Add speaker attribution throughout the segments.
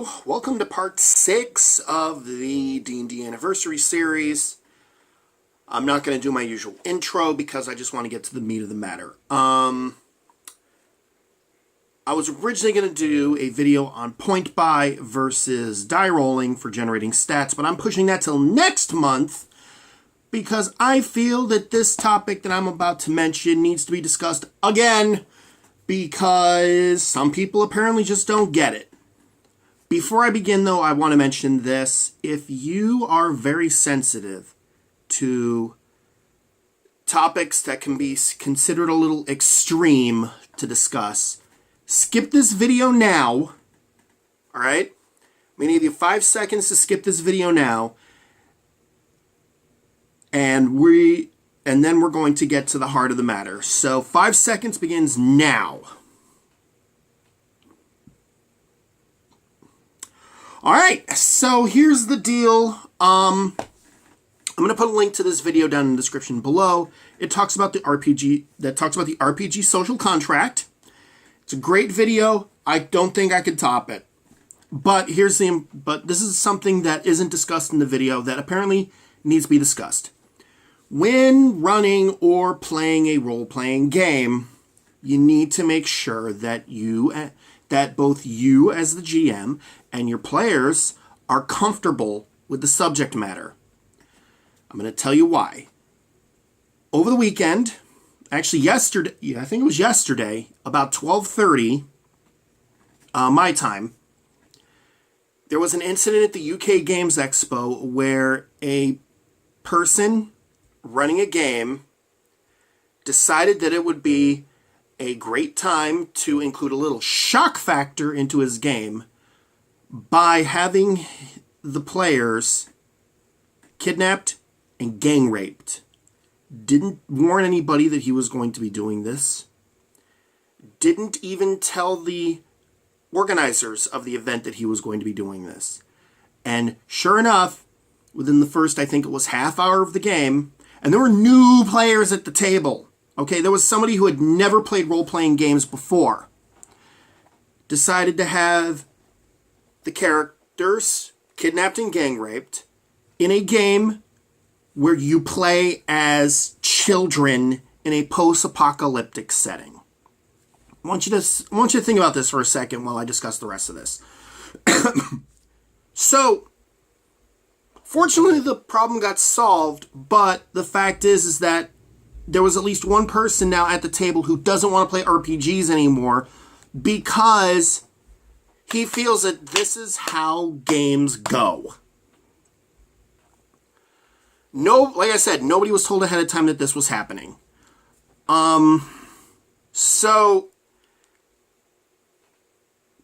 Speaker 1: Hello, welcome to part 6 of the D&D Anniversary series. I'm not going to do my usual intro because I just want to get to the meat of the matter. I was originally going to do a video on point buy versus die rolling for generating stats, but I'm pushing that till next month because I feel that this topic that I'm about to mention needs to be discussed again because some people apparently just don't get it. Before I begin, though, I want to mention this. If you are very sensitive to topics that can be considered a little extreme to discuss, skip this video now. All right? I'm going to give you 5 seconds to skip this video now. And then we're going to get to the heart of the matter. So 5 seconds begins now. All right, so here's the deal. I'm going to put a link to this video down in the description below. It talks about the RPG social contract. It's a great video. I don't think I could top it. But this is something that isn't discussed in the video that apparently needs to be discussed. When running or playing a role-playing game, you need to make sure that both you as the GM and your players are comfortable with the subject matter. I'm going to tell you why. Over the weekend, actually yesterday, I think it was yesterday, about 12:30 my time, there was an incident at the UK Games Expo where a person running a game decided that it would be a great time to include a little shock factor into his game by having the players kidnapped and gang raped. Didn't warn anybody that he was going to be doing this. Didn't even tell the organizers of the event that he was going to be doing this. And sure enough, within the first, I think it was half hour of the game, and there were new players at the table. Okay, there was somebody who had never played role-playing games before. Decided to have the characters kidnapped and gang raped in a game where you play as children in a post-apocalyptic setting. I want you to think about this for a second while I discuss the rest of this. So, fortunately, the problem got solved, but the fact is that there was at least one person now at the table who doesn't want to play RPGs anymore because he feels that this is how games go. Like I said, nobody was told ahead of time that this was happening. So,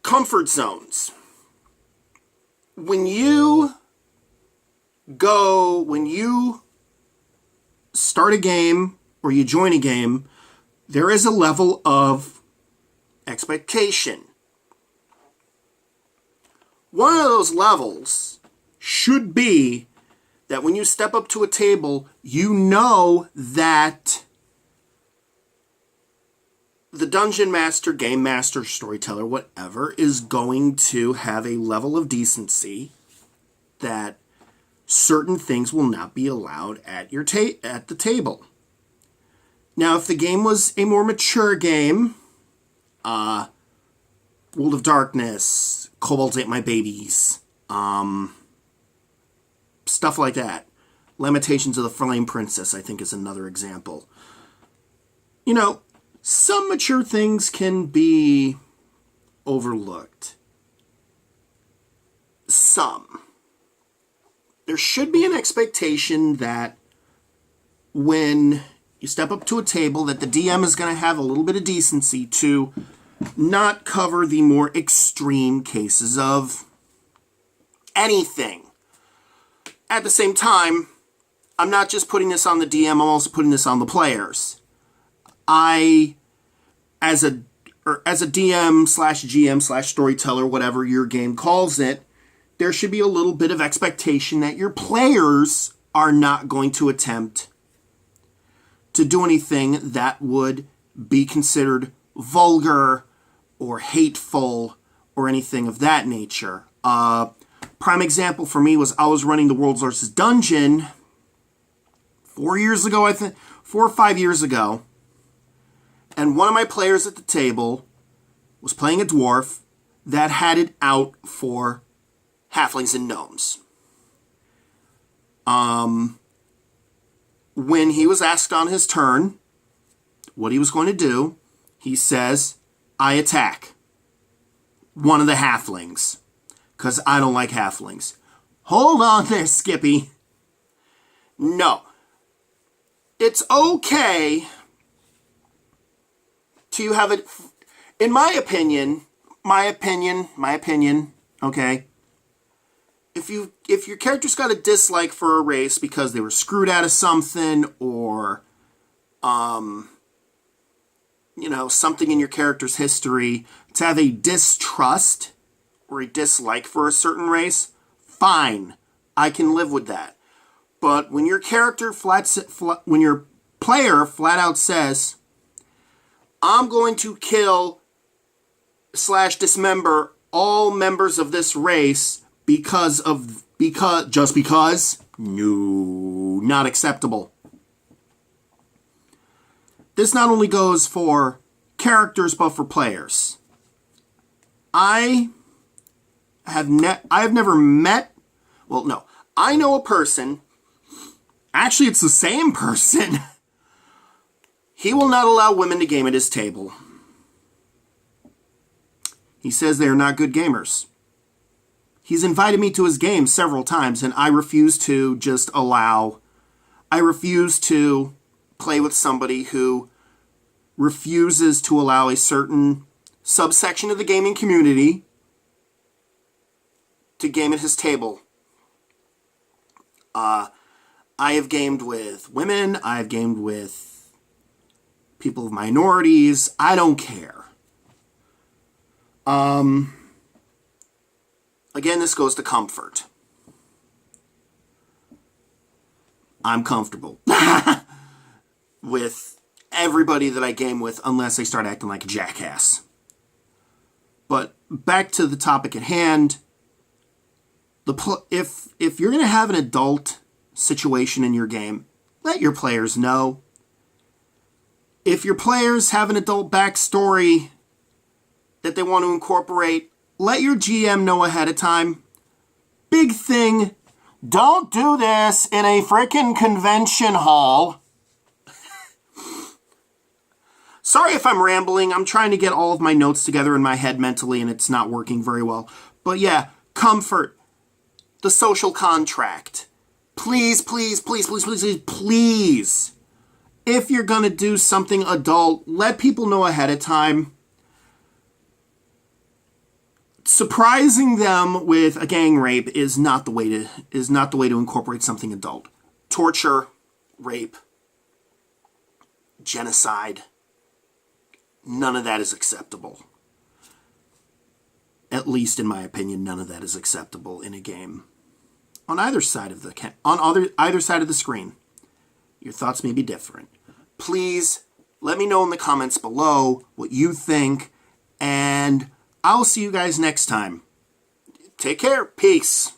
Speaker 1: comfort zones. When you start a game or you join a game, there is a level of expectation. One of those levels should be that when you step up to a table, you know that the dungeon master, game master, storyteller, whatever, is going to have a level of decency that certain things will not be allowed at the table. Now, if the game was a more mature game, World of Darkness, Kobolds Ate My Babies, stuff like that. Lamentations of the Flame Princess, I think, is another example. You know, some mature things can be overlooked. Some. There should be an expectation that when you step up to a table that the DM is going to have a little bit of decency to not cover the more extreme cases of anything. At the same time, I'm not just putting this on the DM, I'm also putting this on the players. As a DM / GM / storyteller, whatever your game calls it, there should be a little bit of expectation that your players are not going to attempt to do anything that would be considered vulgar or hateful or anything of that nature. Prime example for me was I was running the World's Largest Dungeon 4 years ago, I think, 4 or 5 years ago. And one of my players at the table was playing a dwarf that had it out for halflings and gnomes. When he was asked on his turn what he was going to do, he says, I attack one of the halflings, because I don't like halflings. Hold on there, Skippy. No. It's okay to have it, in my opinion, okay? If your character's got a dislike for a race because they were screwed out of something, or something in your character's history, to have a distrust or a dislike for a certain race, fine, I can live with that. But when your character when your player flat out says, I'm going to kill / dismember all members of this race because, no, not acceptable. This not only goes for characters, but for players. I have never met, well, no, I know a person, actually it's the same person, he will not allow women to game at his table. He says they are not good gamers. He's invited me to his game several times, and I refuse to play with somebody who refuses to allow a certain subsection of the gaming community to game at his table. I have gamed with women, I have gamed with people of minorities, I don't care. Again, this goes to comfort. I'm comfortable with everybody that I game with unless they start acting like a jackass. But back to the topic at hand. If you're going to have an adult situation in your game, let your players know. If your players have an adult backstory that they want to incorporate, let your GM know ahead of time. Big thing, don't do this in a frickin' convention hall. Sorry if I'm rambling. I'm trying to get all of my notes together in my head mentally, and it's not working very well. But yeah, comfort. The social contract. Please, please, please, please, please, please, please. If you're going to do something adult, let people know ahead of time. Surprising them with a gang rape is not the way to incorporate something adult. Torture, rape, genocide, none of that is acceptable. At least in my opinion, none of that is acceptable in a game. On either side of either side of the screen. Your thoughts may be different. Please let me know in the comments below what you think, and I'll see you guys next time. Take care. Peace.